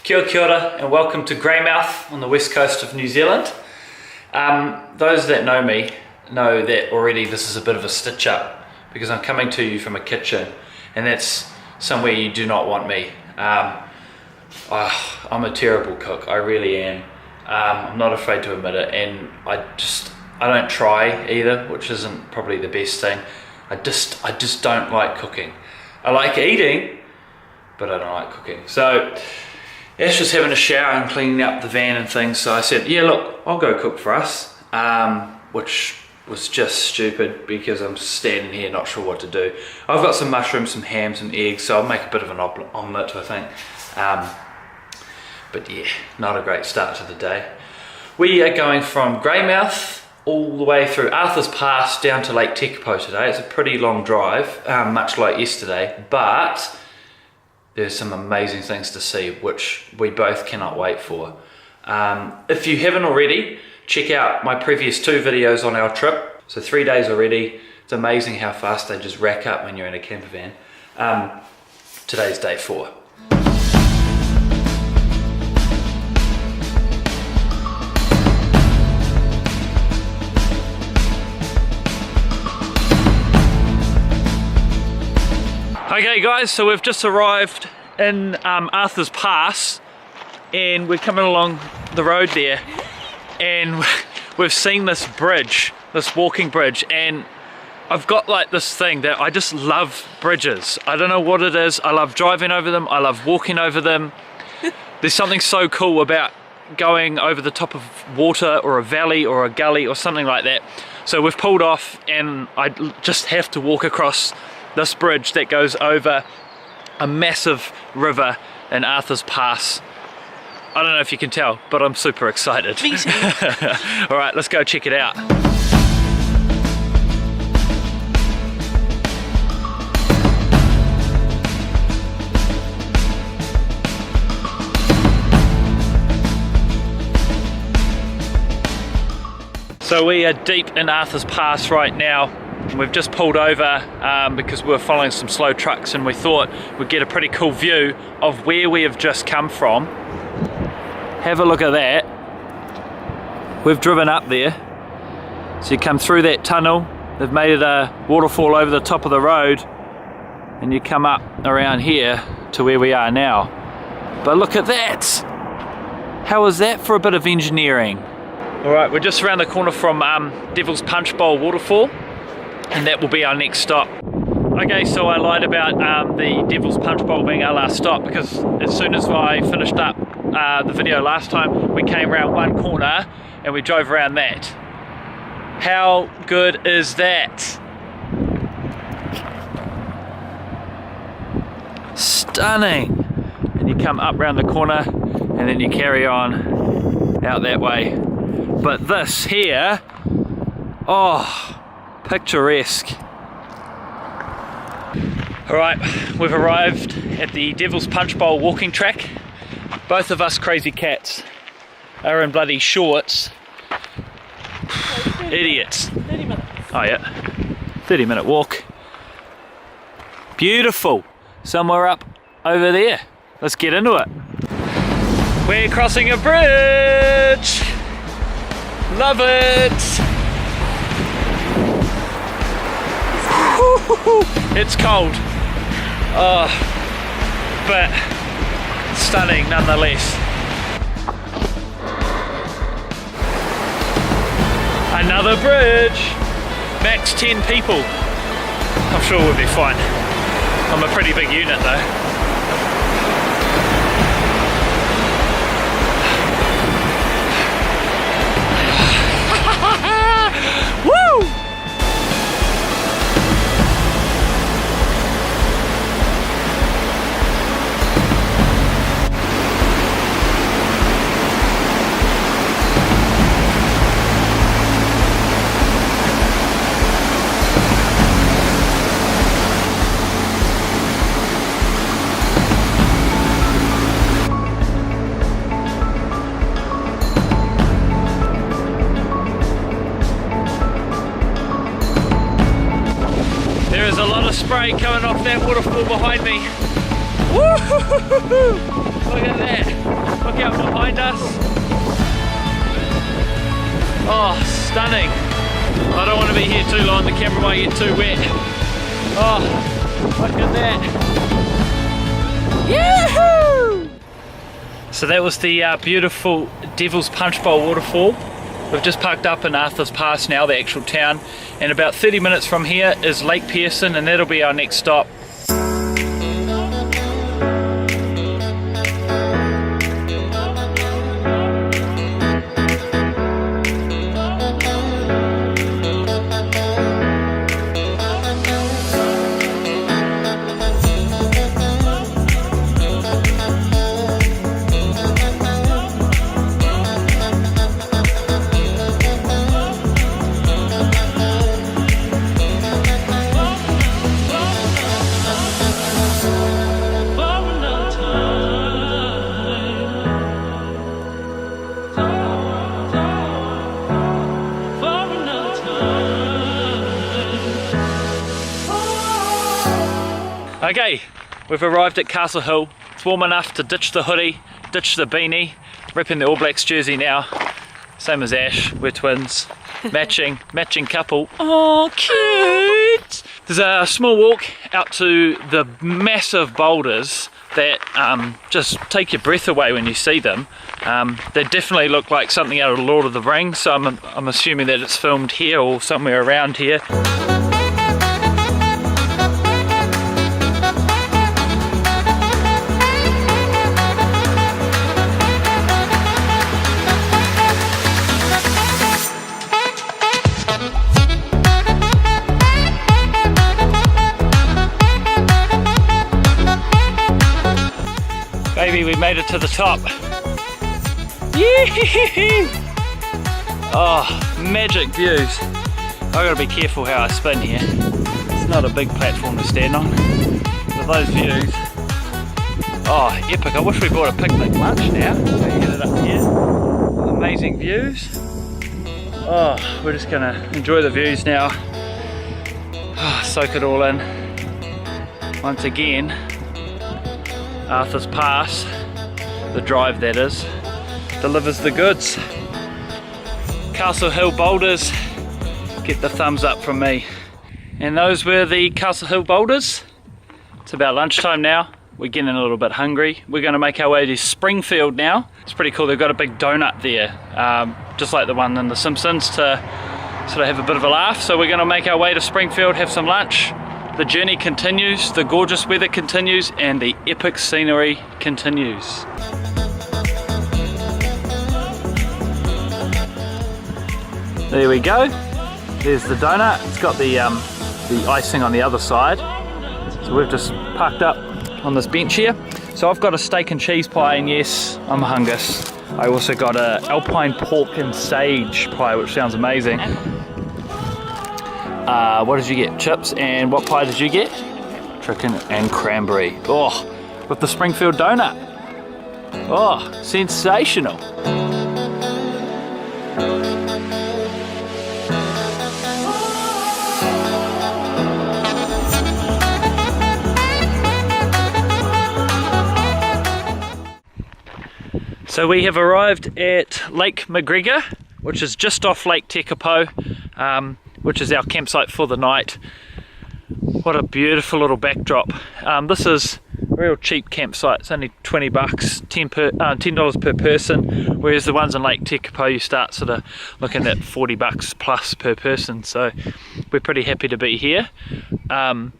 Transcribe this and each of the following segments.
Kia ora and welcome to Greymouth on the west coast of New Zealand. Those that know me know that already this is a bit of a stitch up because I'm coming to you from a kitchen and that's somewhere you do not want me. I'm a terrible cook, I really am. I'm not afraid to admit it, and I don't try either, which isn't probably the best thing. I just don't like cooking. I like eating, but I don't like cooking. So Ash was having a shower and cleaning up the van and things, so I said, yeah, look, I'll go cook for us, which was just stupid because I'm standing here not sure what to do. I've got some mushrooms, some ham, some eggs, so I'll make a bit of an omelette, I think. But yeah, not a great start to the day. We are going from Greymouth all the way through Arthur's Pass down to Lake TEKAPO today. It's a pretty long drive, much like yesterday, but there's some amazing things to see, which we both cannot wait for. If you haven't already, check out my previous 2 videos on our trip. So 3 days already. It's amazing how fast they just rack up when you're in a camper van. Today's day 4. Okay guys, so we've just arrived in Arthur's Pass and we're coming along the road there and we've seen this bridge, this walking bridge, and I've got like this thing that I just love bridges. I don't know what it is, I love driving over them, I love walking over them. There's something so cool about going over the top of water or a valley or a gully or something like that. So we've pulled off and I just have to walk across this bridge that goes over a massive river in Arthur's Pass. I don't know if you can tell, but I'm super excited. Me too. All right, let's go check it out. So we are deep in Arthur's Pass right now. We've just pulled over because we were following some slow trucks and we thought we'd get a pretty cool view of where we have just come from. Have a look at that. We've driven up there. So you come through that tunnel, they've made it a waterfall over the top of the road, and you come up around here to where we are now. But look at that! How is that for a bit of engineering? Alright, we're just around the corner from Devil's Punchbowl Waterfall, and that will be our next stop. Okay, so I lied about the Devil's Punchbowl being our last stop because as soon as I finished up the video last time, we came around one corner and we drove around that. How good is that? Stunning! And you come up around the corner and then you carry on out that way. But this here, oh, picturesque. Alright, we've arrived at the Devil's Punchbowl walking track. Both of us crazy cats are in bloody shorts. Idiots. 30 minutes. Oh yeah, 30-minute walk. Beautiful. Somewhere up over there. Let's get into it. We're crossing a bridge. Love it. It's cold, but stunning nonetheless. Another bridge, max 10 people. I'm sure we'll be fine. I'm a pretty big unit though. Woo! Spray coming off that waterfall behind me. Woo-hoo-hoo-hoo-hoo. Look at that. Look out behind us. Oh, stunning. I don't want to be here too long, the camera might get too wet. Oh, look at that. Yahoo! So that was the beautiful Devil's Punch Bowl waterfall. We've just parked up in Arthur's Pass now, the actual town, and about 30 minutes from here is Lake Pearson, and that'll be our next stop. Okay, we've arrived at Castle Hill. It's warm enough to ditch the hoodie, ditch the beanie, repping the All Blacks jersey now. Same as Ash, we're twins. Matching couple. Oh, cute! There's a small walk out to the massive boulders that just take your breath away when you see them. They definitely look like something out of Lord of the Rings, so I'm assuming that it's filmed here or somewhere around here. Baby, we made it to the top. Yee-hee-hee-hee. Oh, magic views. I've got to be careful how I spin here. It's not a big platform to stand on. But those views, oh, epic. I wish we bought a picnic lunch now. So we headed up here. Amazing views. Oh, we're just going to enjoy the views now. Oh, soak it all in. Once again, Arthur's Pass, the drive that is, delivers the goods. Castle Hill boulders, get the thumbs up from me. And those were the Castle Hill boulders. It's about lunchtime now. We're getting a little bit hungry. We're going to make our way to Springfield now. It's pretty cool, they've got a big donut there, just like the one in the Simpsons, to sort of have a bit of a laugh. So we're going to make our way to Springfield, have some lunch. The journey continues, the gorgeous weather continues, and the epic scenery continues. There we go. There's the donut. It's got the icing on the other side. So we've just parked up on this bench here. So I've got a steak and cheese pie, and yes, I'm a hungus. I also got a alpine pork and sage pie, which sounds amazing. What did you get? Chips, and what pie did you get? Chicken and cranberry. Oh, with the Springfield donut. Oh, sensational. So we have arrived at Lake McGREGOR, which is just off Lake TEKAPO, which is our campsite for the night. What a beautiful little backdrop. This is a real cheap campsite. It's only 20 bucks, $10 per person, whereas the ones in Lake TEKAPO you start sort of looking at 40 bucks plus per person. So we're pretty happy to be here, and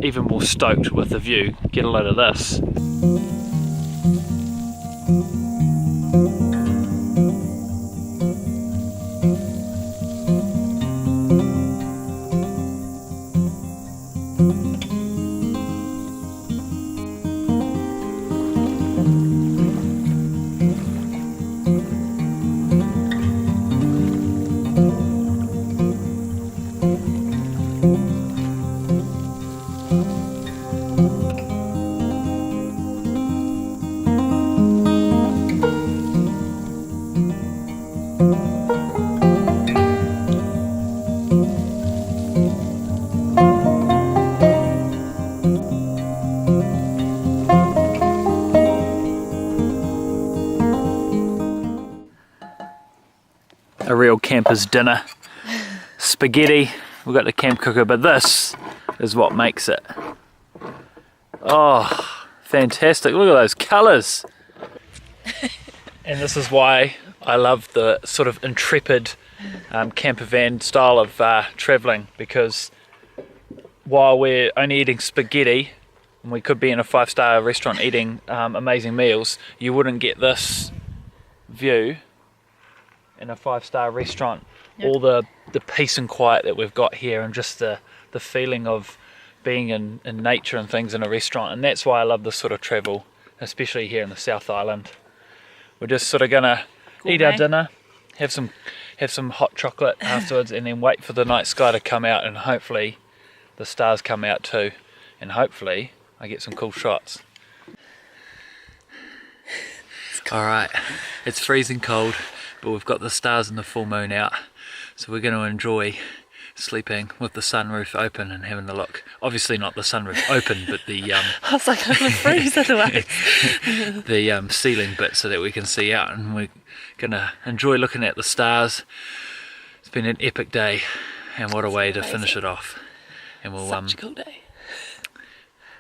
even more stoked with the view. Get a load of this. a real camper's dinner. Spaghetti, we've got the camp cooker, but this is what makes it. Oh, fantastic, look at those colours. And this is why I love the sort of intrepid camper van style of travelling, because while we're only eating spaghetti, and we could be in a 5-star restaurant eating amazing meals, you wouldn't get this view in a 5-star restaurant. Yep. All the peace and quiet that we've got here, and just the feeling of being in nature and things in a restaurant. And that's why I love this sort of travel, especially here in the South Island. We're just sort of gonna eat our dinner, have some hot chocolate afterwards, and then wait for the night sky to come out, and hopefully the stars come out too, and hopefully I get some cool shots. Alright, it's freezing cold, but we've got the stars and the full moon out, so we're going to enjoy sleeping with the sunroof open and having a look. Obviously not the sunroof open, but the I was like, I'm gonna freeze otherwise. The ceiling bit, so that we can see out, and we're gonna enjoy looking at the stars. It's been an epic day, and what a way to finish it off. And we'll such a cool day.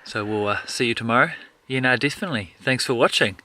So we'll see you tomorrow. Yeah, no, definitely. Thanks for watching.